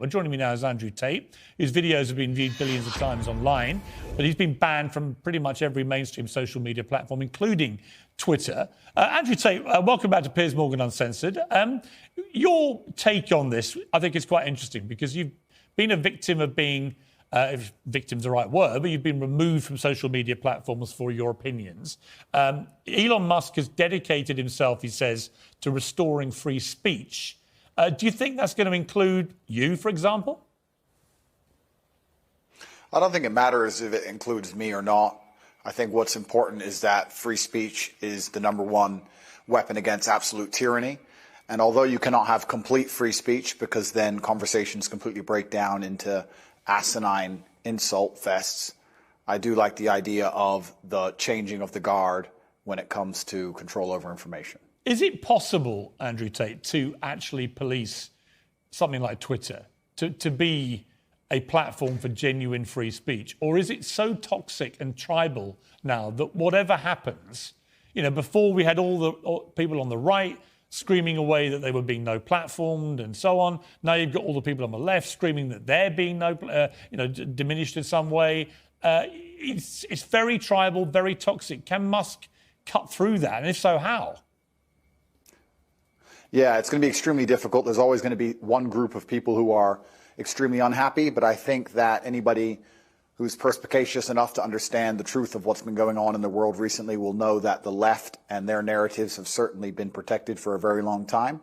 Well, joining me now is Andrew Tate, whose videos have been viewed billions of times online, but he's been banned from pretty much every mainstream social media platform, including Twitter. Andrew Tate, welcome back to Piers Morgan Uncensored. Your take on this, I think, is quite interesting because you've been a victim of being, if victim's the right word, but you've been removed from social media platforms for your opinions. Elon Musk has dedicated himself, he says, to restoring free speech. Do you think that's going to include you, for example? I don't think it matters if it includes me or not. I think what's important is that free speech is the number one weapon against absolute tyranny. And although you cannot have complete free speech because then conversations completely break down into asinine insult fests, I do like the idea of the changing of the guard when it comes to control over information. Is it possible, Andrew Tate, to actually police something like Twitter, to be a platform for genuine free speech? Or is it so toxic and tribal now that whatever happens, before we had all the people on the right screaming away that they were being no platformed and so on. Now you've got all the people on the left screaming that they're being diminished in some way. It's very tribal, very toxic. Can Musk cut through that? And if so, how? Yeah, it's going to be extremely difficult. There's always going to be one group of people who are extremely unhappy, but I think that anybody who's perspicacious enough to understand the truth of what's been going on in the world recently will know that the left and their narratives have certainly been protected for a very long time.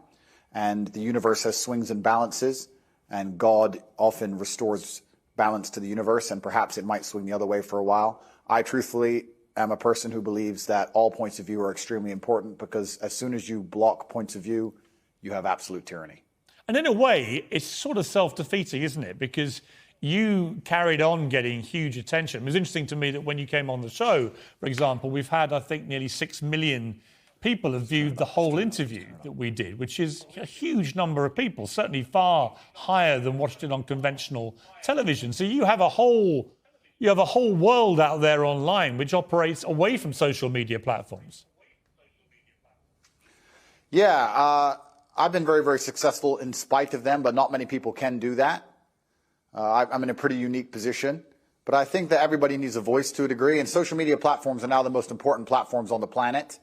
And the universe has swings and balances, and God often restores balance to the universe, and perhaps it might swing the other way for a while. I truthfully am a person who believes that all points of view are extremely important, because as soon as you block points of view, you have absolute tyranny. And in a way, it's sort of self-defeating, isn't it? Because you carried on getting huge attention. It was interesting to me that when you came on the show, for example, we've had, I think, nearly 6 million people have viewed the whole interview that we did, which is a huge number of people, certainly far higher than watched it on conventional television. So you have a whole world out there online which operates away from social media platforms. Yeah, I've been very, very successful in spite of them, but not many people can do that. I'm in a pretty unique position, but I think that everybody needs a voice to a degree, and social media platforms are now the most important platforms on the planet.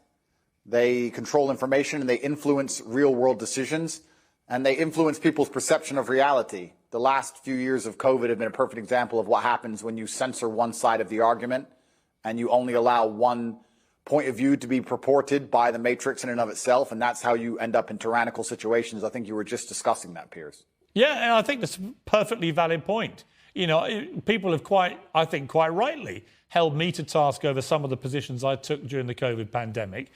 They control information, and they influence real-world decisions, and they influence people's perception of reality. The last few years of COVID have been a perfect example of what happens when you censor one side of the argument and you only allow one point of view to be purported by the matrix in and of itself, and that's how you end up in tyrannical situations. I think you were just discussing that, Piers. Yeah, and I think that's a perfectly valid point. People have quite rightly held me to task over some of the positions I took during the COVID pandemic,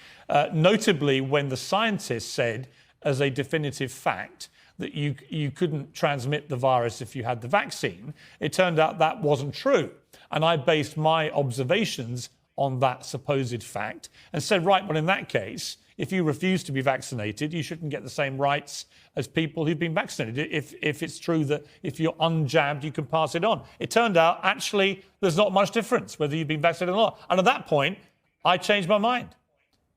notably when the scientists said as a definitive fact that you couldn't transmit the virus if you had the vaccine. It turned out that wasn't true. And I based my observations on that supposed fact and said, right, well, in that case, if you refuse to be vaccinated, you shouldn't get the same rights as people who've been vaccinated. If it's true that if you're unjabbed, you can pass it on. It turned out, actually, there's not much difference whether you've been vaccinated or not. And at that point, I changed my mind.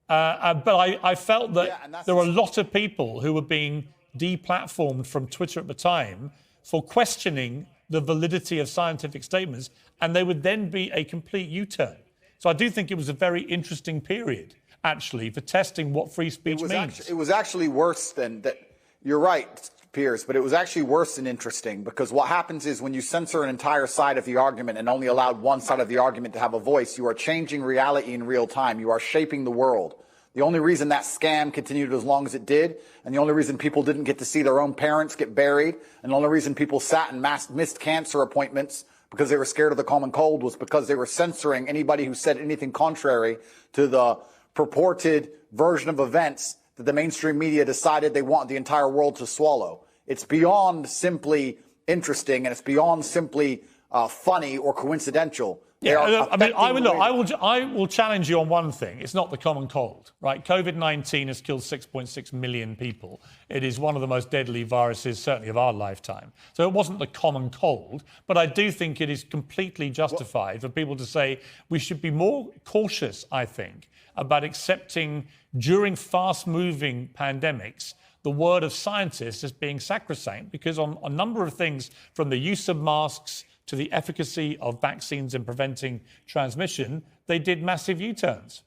But I felt that there were a lot of people who were being deplatformed from Twitter at the time for questioning the validity of scientific statements, and they would then be a complete U-turn. So I do think it was a very interesting period, actually, for testing what free speech means. It was actually worse than that. You're right, Piers, but it was actually worse than interesting, because what happens is when you censor an entire side of the argument and only allowed one side of the argument to have a voice, you are changing reality in real time. You are shaping the world. The only reason that scam continued as long as it did, and the only reason people didn't get to see their own parents get buried, and the only reason people sat and missed cancer appointments because they were scared of the common cold, was because they were censoring anybody who said anything contrary to the purported version of events that the mainstream media decided they want the entire world to swallow. It's beyond simply interesting, and it's beyond simply funny or coincidental. Yeah, I will challenge you on one thing. It's not the common cold, right? COVID-19 has killed 6.6 million people. It is one of the most deadly viruses, certainly of our lifetime. So it wasn't the common cold, but I do think it is completely justified for people to say we should be more cautious, I think, about accepting during fast-moving pandemics the word of scientists as being sacrosanct, because on a number of things, from the use of masks to the efficacy of vaccines in preventing transmission, they did massive U-turns.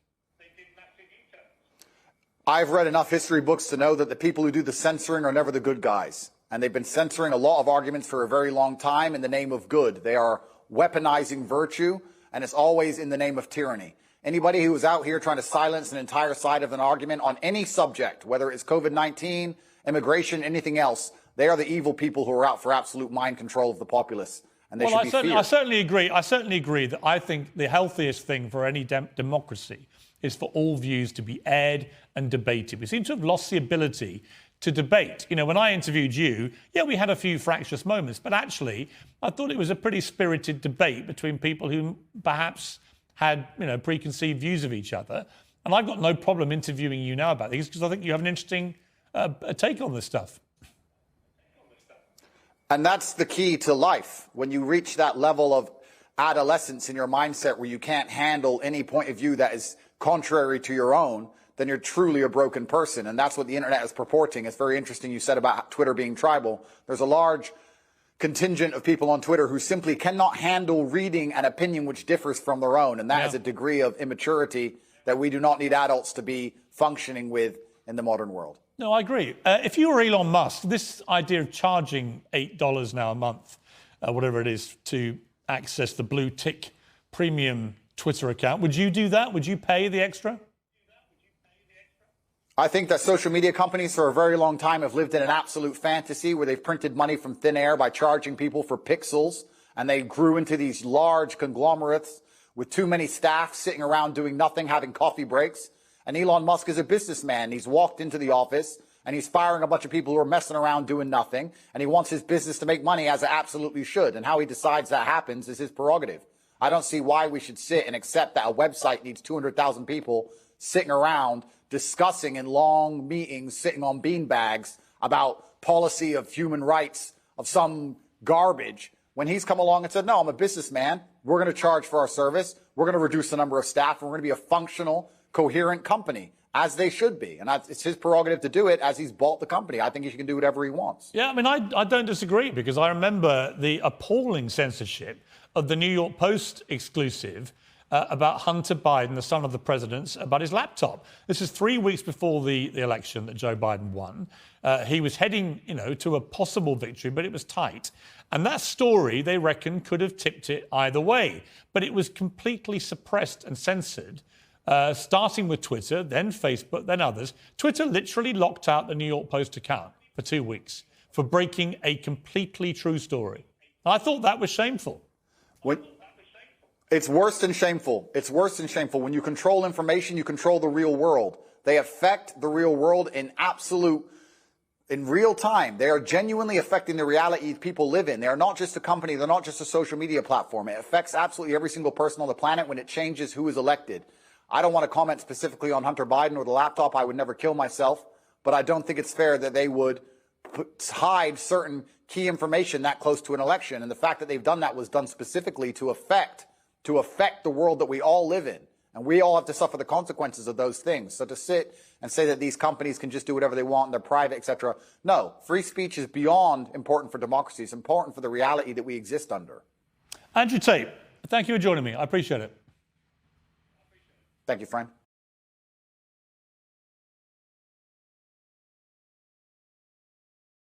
I've read enough history books to know that the people who do the censoring are never the good guys. And they've been censoring a lot of arguments for a very long time in the name of good. They are weaponizing virtue, and it's always in the name of tyranny. Anybody who is out here trying to silence an entire side of an argument on any subject, whether it's COVID-19, immigration, anything else, they are the evil people who are out for absolute mind control of the populace. And they should be feared. I certainly agree. I certainly agree that I think the healthiest thing for any democracy is for all views to be aired and debated. We seem to have lost the ability to debate. You know, when I interviewed you, yeah, we had a few fractious moments, but actually I thought it was a pretty spirited debate between people who perhaps had, you know, preconceived views of each other. And I've got no problem interviewing you now about these because I think you have an interesting take on this stuff. And that's the key to life. When you reach that level of adolescence in your mindset where you can't handle any point of view that is contrary to your own, then you're truly a broken person. And that's what the internet is purporting. It's very interesting you said about Twitter being tribal. There's a large contingent of people on Twitter who simply cannot handle reading an opinion which differs from their own. And that is a degree of immaturity that we do not need adults to be functioning with in the modern world. No, I agree. If you were Elon Musk, this idea of charging $8 now a month, whatever it is, to access the blue tick premium Twitter account, would you do that? Would you pay the extra? I think that social media companies for a very long time have lived in an absolute fantasy where they've printed money from thin air by charging people for pixels. And they grew into these large conglomerates with too many staff sitting around doing nothing, having coffee breaks. And Elon Musk is a businessman. He's walked into the office and he's firing a bunch of people who are messing around doing nothing. And he wants his business to make money, as it absolutely should. And how he decides that happens is his prerogative. I don't see why we should sit and accept that a website needs 200,000 people sitting around discussing in long meetings, sitting on beanbags about policy of human rights of some garbage, when he's come along and said, no, I'm a businessman. We're going to charge for our service. We're going to reduce the number of staff. And we're going to be a functional, coherent company, as they should be. And it's his prerogative to do it, as he's bought the company. I think he can do whatever he wants. Yeah, I mean, I don't disagree, because I remember the appalling censorship of the New York Post exclusive about Hunter Biden, the son of the president, about his laptop. This is 3 weeks before the election that Joe Biden won. He was heading, you know, to a possible victory, but it was tight. And that story, they reckon, could have tipped it either way. But it was completely suppressed and censored, starting with Twitter, then Facebook, then others. Twitter literally locked out the New York Post account for 2 weeks for breaking a completely true story. And I thought that was shameful. It's worse than shameful. It's worse than shameful. When you control information, you control the real world. They affect the real world in real time. They are genuinely affecting the reality people live in. They are not just a company. They're not just a social media platform. It affects absolutely every single person on the planet when it changes who is elected. I don't want to comment specifically on Hunter Biden or the laptop. I would never kill myself. But I don't think it's fair that they would hide certain key information that close to an election. And the fact that they've done that was done specifically to affect the world that we all live in. And we all have to suffer the consequences of those things. So to sit and say that these companies can just do whatever they want, and they're private, etc. No, free speech is beyond important for democracy. It's important for the reality that we exist under. Andrew Tate, thank you for joining me. I appreciate it. Thank you, friend.